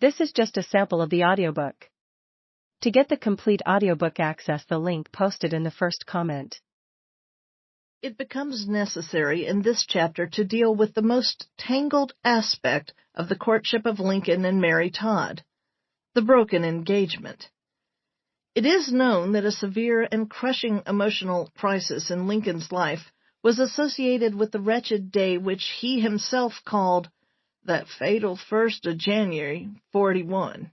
This is just a sample of the audiobook. To get the complete audiobook, access the link posted in the first comment. It becomes necessary in this chapter to deal with the most tangled aspect of the courtship of Lincoln and Mary Todd, the broken engagement. It is known that a severe and crushing emotional crisis in Lincoln's life was associated with the wretched day which he himself called that fatal 1st of January, 41.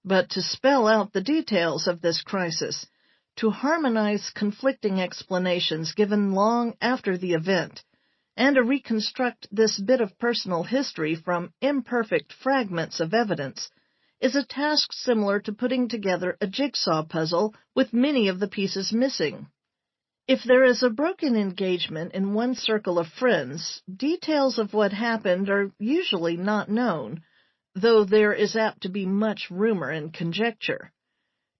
But to spell out the details of this crisis, to harmonize conflicting explanations given long after the event, and to reconstruct this bit of personal history from imperfect fragments of evidence, is a task similar to putting together a jigsaw puzzle with many of the pieces missing. If there is a broken engagement in one circle of friends, details of what happened are usually not known, though there is apt to be much rumor and conjecture.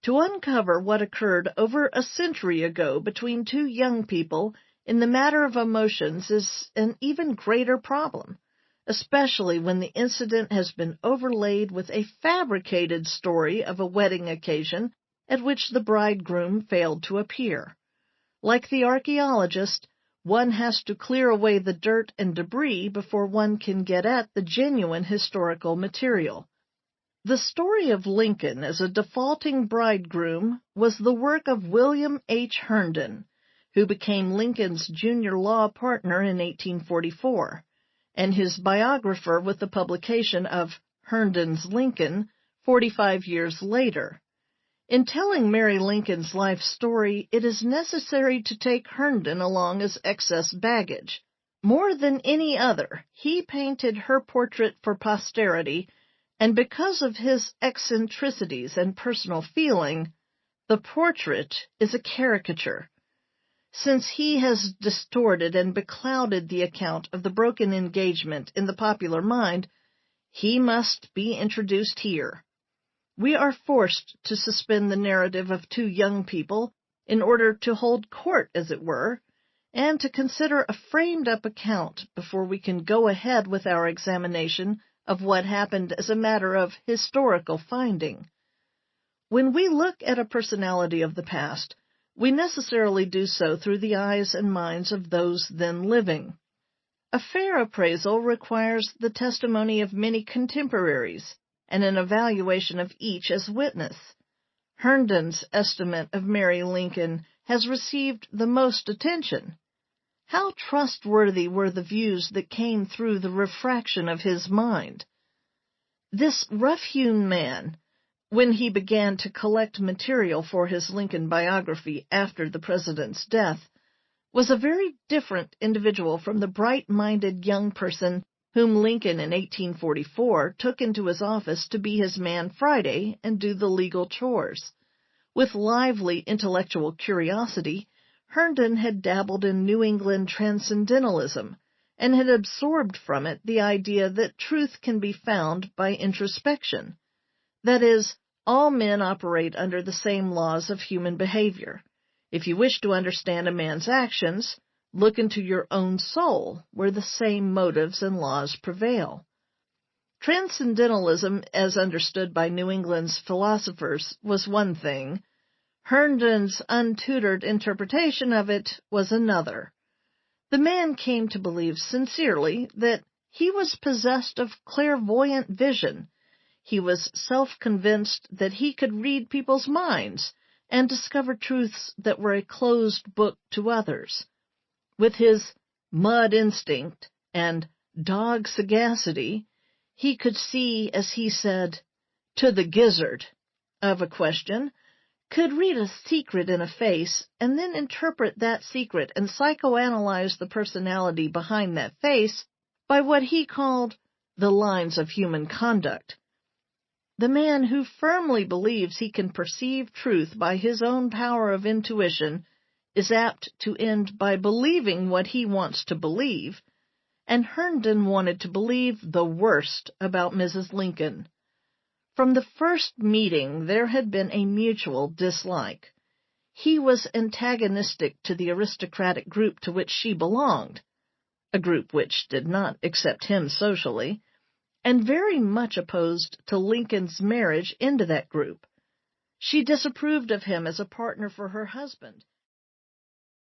To uncover what occurred over a century ago between two young people in the matter of emotions is an even greater problem, especially when the incident has been overlaid with a fabricated story of a wedding occasion at which the bridegroom failed to appear. Like the archaeologist, one has to clear away the dirt and debris before one can get at the genuine historical material. The story of Lincoln as a defaulting bridegroom was the work of William H. Herndon, who became Lincoln's junior law partner in 1844, and his biographer with the publication of Herndon's Lincoln 45 years later. In telling Mary Lincoln's life story, it is necessary to take Herndon along as excess baggage. More than any other, he painted her portrait for posterity, and because of his eccentricities and personal feeling, the portrait is a caricature. Since he has distorted and beclouded the account of the broken engagement in the popular mind, he must be introduced here. We are forced to suspend the narrative of two young people in order to hold court, as it were, and to consider a framed-up account before we can go ahead with our examination of what happened as a matter of historical finding. When we look at a personality of the past, we necessarily do so through the eyes and minds of those then living. A fair appraisal requires the testimony of many contemporaries, and an evaluation of each as witness. Herndon's estimate of Mary Lincoln has received the most attention. How trustworthy were the views that came through the refraction of his mind? This rough-hewn man, when he began to collect material for his Lincoln biography after the president's death, was a very different individual from the bright-minded young person whom Lincoln in 1844 took into his office to be his man Friday and do the legal chores. With lively intellectual curiosity, Herndon had dabbled in New England transcendentalism and had absorbed from it the idea that truth can be found by introspection. That is, all men operate under the same laws of human behavior. If you wish to understand a man's actions, look into your own soul, where the same motives and laws prevail. Transcendentalism, as understood by New England's philosophers, was one thing. Herndon's untutored interpretation of it was another. The man came to believe sincerely that he was possessed of clairvoyant vision. He was self-convinced that he could read people's minds and discover truths that were a closed book to others. With his mud instinct and dog sagacity, he could see, as he said, to the gizzard of a question, could read a secret in a face, and then interpret that secret and psychoanalyze the personality behind that face by what he called the lines of human conduct. The man who firmly believes he can perceive truth by his own power of intuition is apt to end by believing what he wants to believe, and Herndon wanted to believe the worst about Mrs. Lincoln. From the first meeting there had been a mutual dislike. He was antagonistic to the aristocratic group to which she belonged, a group which did not accept him socially, and very much opposed to Lincoln's marriage into that group. She disapproved of him as a partner for her husband